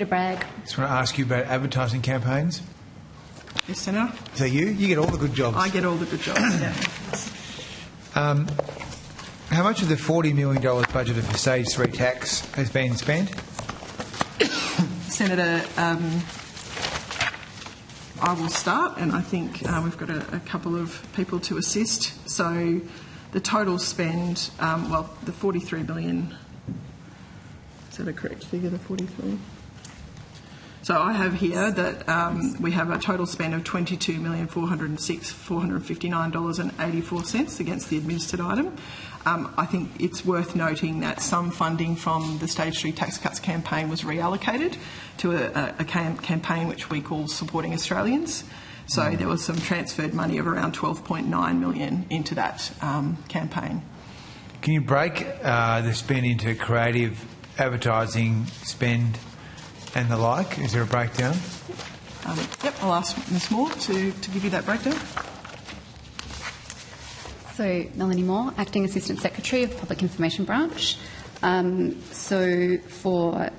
Bragg. Just want to ask you about advertising campaigns. Yes, Senator. Is that you? You get all the good jobs. I get all the good jobs, yeah. How much of the $40 million budgeted for Stage 3 tax has been spent? Senator, I will start, and I think we've got a couple of people to assist. So the total spend, the 43 million, is that a correct figure, the 43? So I have here that we have a total spend of $22,406,459.84 against the administered item. I think it's worth noting that some funding from the Stage 3 Tax Cuts campaign was reallocated to a campaign which we call Supporting Australians. So there was some transferred money of around $12.9 million into that campaign. Can you break the spend into creative advertising spend and the like? Is there a breakdown? Yep, I'll ask Ms Moore to give you that breakdown. So, Melanie Moore, Acting Assistant Secretary of the Public Information Branch. So, for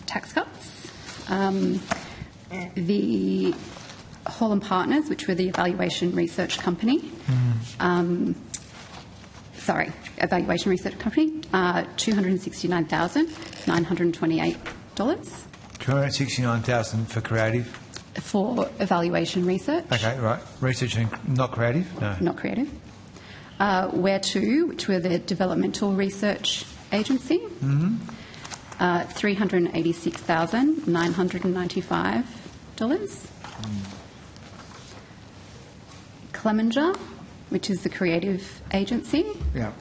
tax cuts, the Holland Partners, which were the evaluation research company, evaluation research company, $269,928. $269,000 for creative? For evaluation research. Okay, right. Research and not creative? No. Not creative. Where2, which were the developmental research agency, $386,995. Clemenger, which is the creative agency, Yeah.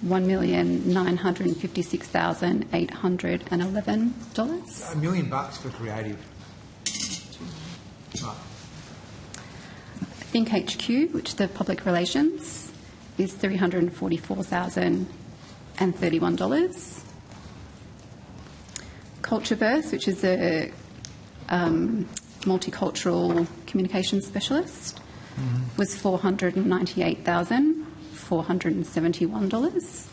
$1,956,811. $1 million for creative. Right. Think HQ, which is the public relations, is $344,031. Cultureverse, which is a multicultural communications specialist, was $498,471.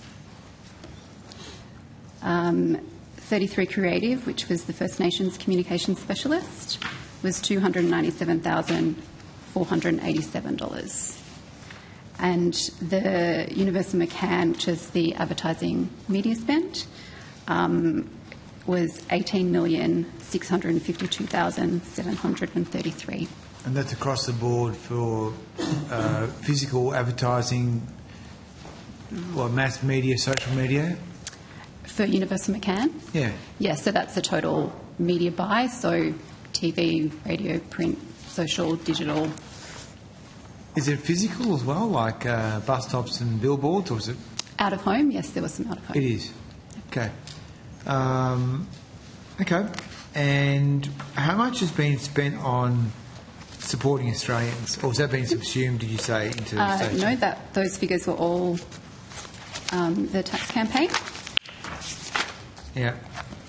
33 Creative, which was the First Nations communications specialist, was $297,487. And the University of McCann, which is the advertising media spend, was $18,652,733. And that's across the board for physical advertising, mass media, social media? For University of McCann? Yeah. Yeah, so that's the total media buy, so TV, radio, print, social, digital. Is it physical as well, like bus stops and billboards, or is it? Out of home, yes, there was some out of home. It is. Okay. Okay. And how much has been spent on supporting Australians, or has that been subsumed, did you say, into the station? No, those figures were all the tax campaign. Yeah.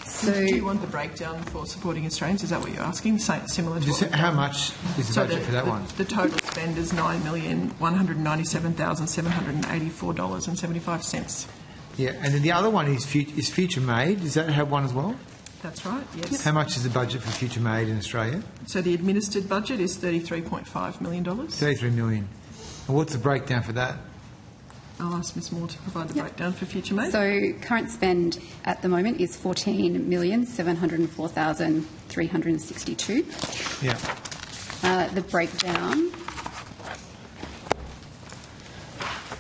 So do you want the breakdown for Supporting Australians? Is that what you're asking? Similar to how much is the budget for that one? The total spend is $9,197,784.75. Yeah, and then the other one is Future Made. Does that have one as well? That's right, yes. How much is the budget for Future Made in Australia? So the administered budget is $33.5 million. $33 million. And what's the breakdown for that? I'll ask Ms Moore to provide the breakdown for Future Made. So current spend at the moment is $14,704,362. Yeah. The breakdown.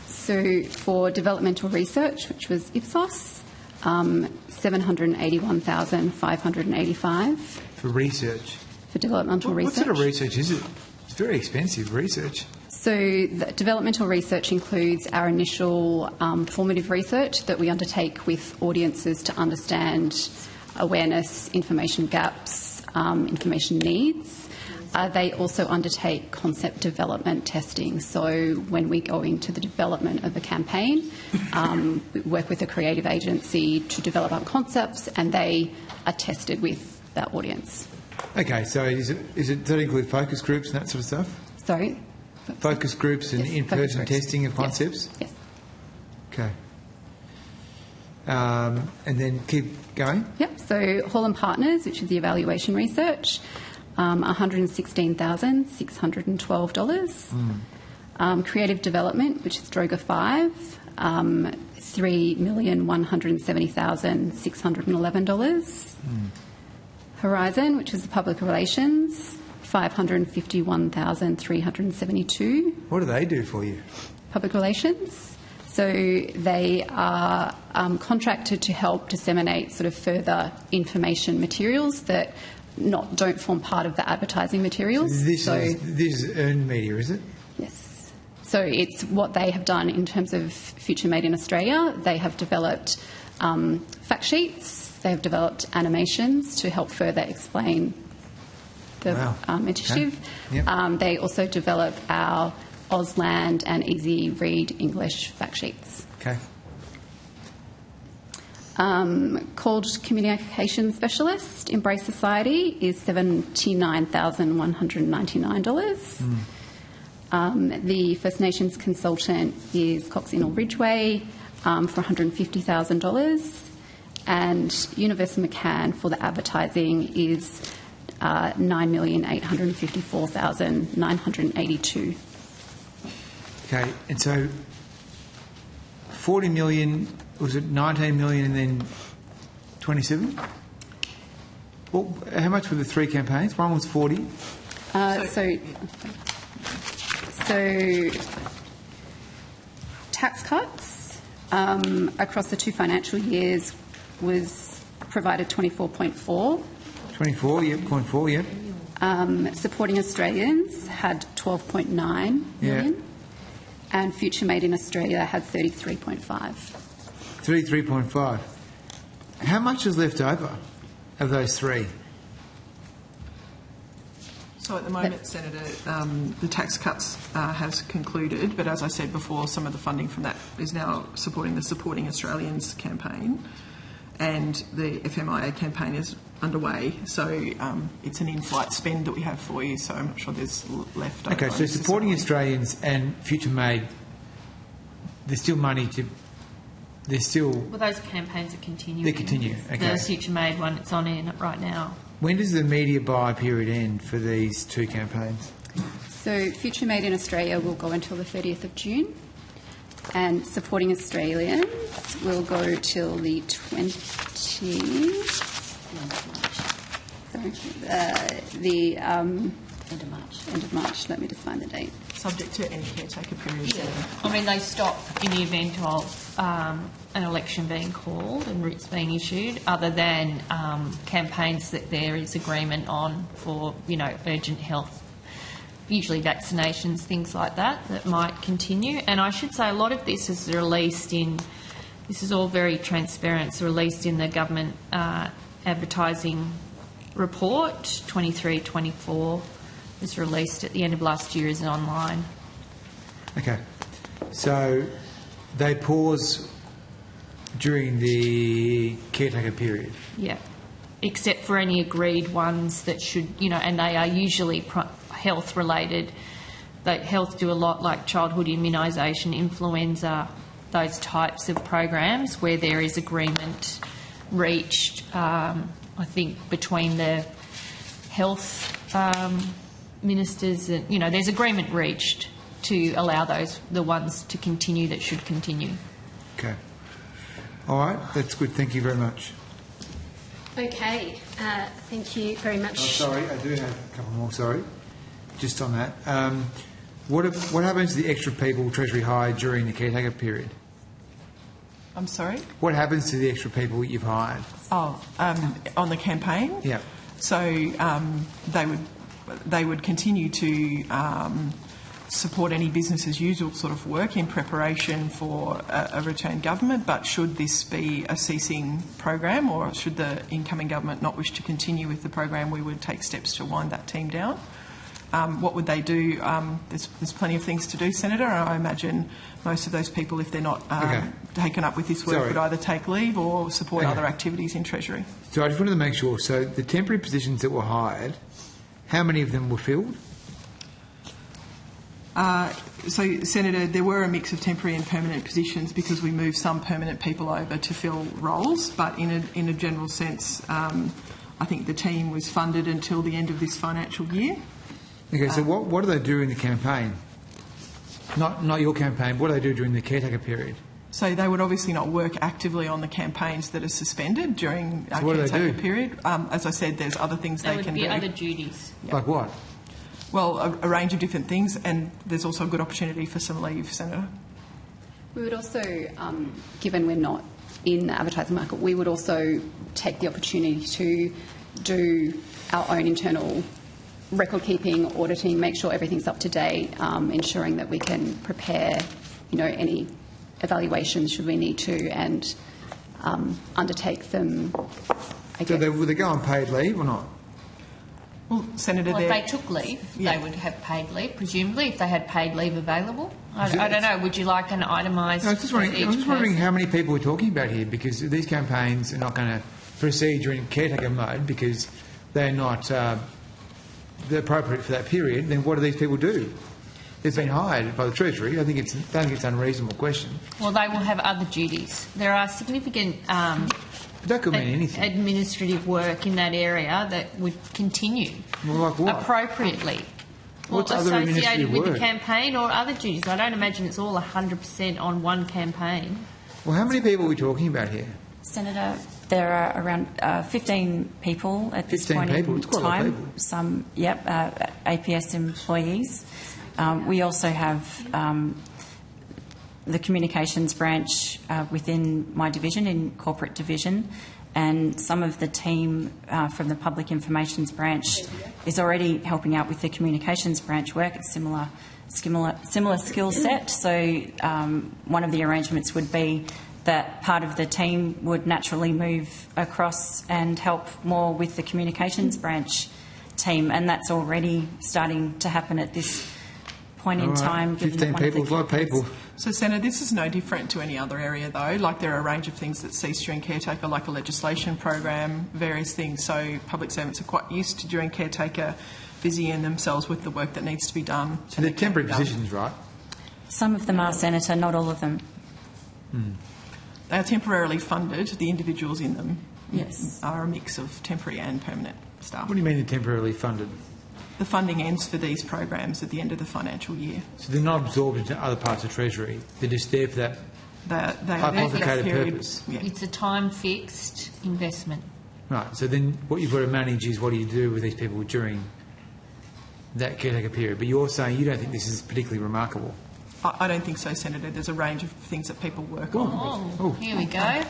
So for developmental research, which was Ipsos, $781,585. For research? For developmental research. What sort of research is it? It's very expensive research. So the developmental research includes our initial formative research that we undertake with audiences to understand awareness, information gaps, information needs. They also undertake concept development testing. So when we go into the development of a campaign, we work with a creative agency to develop our concepts, and they are tested with that audience. Okay, so does that include focus groups and that sort of stuff? Sorry? Focus groups and in-person testing of concepts? Yes. Okay. And then keep going. Yep. So Hall and Partners, which is the evaluation research, $116,612. Creative Development, which is Droga 5, $3,170,611. Horizon, which is the Public Relations, $551,372. What do they do for you? Public Relations. So they are contracted to help disseminate sort of further information materials that don't form part of the advertising materials. This is earned media, is it? Yes. So it's what they have done in terms of Future Made in Australia. They have developed fact sheets. They have developed animations to help further explain the initiative. Okay. Yep. They also develop our Ausland and Easy Read English fact sheets. Okay. Called Communication Specialist, Embrace Society, is $79,199. The First Nations Consultant is Cox Inall Ridgeway for $150,000. And Universal McCann for the advertising is $9,854,982. Okay, and so 40 million, was it 19 million and then 27? Well, how much were the three campaigns? One was 40. So tax cuts across the two financial years was provided 24.4. 24, yep, 0.4, yep. Supporting Australians had 12.9 million. Yeah. And Future Made in Australia had 33.5. 33.5. How much is left over of those three? So at the moment, Senator, the tax cuts has concluded, but as I said before, some of the funding from that is now supporting the Supporting Australians campaign, and the FMIA campaign is underway. So it's an in-flight spend that we have for you, so I'm not sure there's left over. Okay, so Supporting Australians and Future Made, there's still money to... There's still... Well, those campaigns are continuing. They continue, okay. The Future Made one, it's on in right now. When does the media buy period end for these two campaigns? So Future Made in Australia will go until the 30th of June, and Supporting Australians will go till the 20th. End of March. Let me just find the date. Subject to any caretaker period. Yeah. I mean, they stop in the event of an election being called and routes being issued, other than campaigns that there is agreement on for, urgent health, usually vaccinations, things like that might continue. And I should say a lot of this is released in, this is all very transparent, it's released in the government advertising report, 23-24. Was released at the end of last year, is online. Okay. So they pause during the caretaker period? Yeah. Except for any agreed ones that should, and they are usually health related. Health do a lot like childhood immunisation, influenza, those types of programs where there is agreement reached, I think, between the health ministers, and there's agreement reached to allow the ones to continue that should continue. Okay. All right, that's good. Thank you very much. Okay, thank you very much. Oh, sorry, I do have a couple more. Sorry, just on that. What happens to the extra people Treasury hired during the caretaker period? I'm sorry? What happens to the extra people you've hired? Oh, on the campaign? Yeah. So they would continue to support any business as usual sort of work in preparation for a return government, but should this be a ceasing program, or should the incoming government not wish to continue with the program, we would take steps to wind that team down. What would they do? There's plenty of things to do, Senator. I imagine most of those people, if they're not taken up with this work, would either take leave or support other activities in Treasury. So I just wanted to make sure, so the temporary positions that were hired, how many of them were filled? So, Senator, there were a mix of temporary and permanent positions because we moved some permanent people over to fill roles, but in a general sense, I think the team was funded until the end of this financial year. Okay, so what do they do in the campaign? Not your campaign. What do they do during the caretaker period? So they would obviously not work actively on the campaigns that are suspended during our what do they caretaker do? period. As I said, there's other things There they would can be do. other duties. Like what? Well, a range of different things, and there's also a good opportunity for some leave, Senator. We would also, given we're not in the advertising market, we would also take the opportunity to do our own internal record keeping, auditing, make sure everything's up to date, ensuring that we can prepare, any evaluations should we need to, and undertake them. So would they go on paid leave or not? Well, Senator, Well, if they took leave, they would have paid leave, presumably, if they had paid leave available. I don't know. Would you like an itemised? I was just wondering how many people we're talking about here, because these campaigns are not going to proceed during caretaker mode because they're not they're appropriate for that period. Then what do these people do? They've been hired by the Treasury. I don't think it's an unreasonable question. Well, they will have other duties. There are significant But that could mean anything. administrative work in that area that would continue Well, like what? appropriately. What's well, other associated administrative with work? the campaign or other duties. I don't imagine it's all 100% on one campaign. Well, how many people are we talking about here? Senator, there are around 15 people at this 15 point people? in It's quite a lot of time. people. Some, APS employees. We also have the communications branch within my division, in corporate division, and some of the team from the public informations branch is already helping out with the communications branch work. It's similar skill set. So one of the arrangements would be that part of the team would naturally move across and help more with the communications branch team, and that's already starting to happen at this point in All right, time. given 15 that one of people, the a lot of people. So, Senator, this is no different to any other area, though. Like, there are a range of things that cease during caretaker, like a legislation program, various things. So public servants are quite used to, during caretaker, busying themselves with the work that needs to be done. So they're temporary positions, right? Some of them are, Senator, not all of them. They are temporarily funded. The individuals in them Yes. are a mix of temporary and permanent staff. What do you mean they're temporarily funded? The funding ends for these programs at the end of the financial year. So they're not absorbed into other parts of Treasury. They're just there for that. They are there for that Hypothecated period. purpose. Yeah. It's a time-fixed investment. Right. So then what you've got to manage is what do you do with these people during that caretaker period. But you're saying you don't think this is particularly remarkable. I don't think so, Senator. There's a range of things that people work on. Oh, here we go.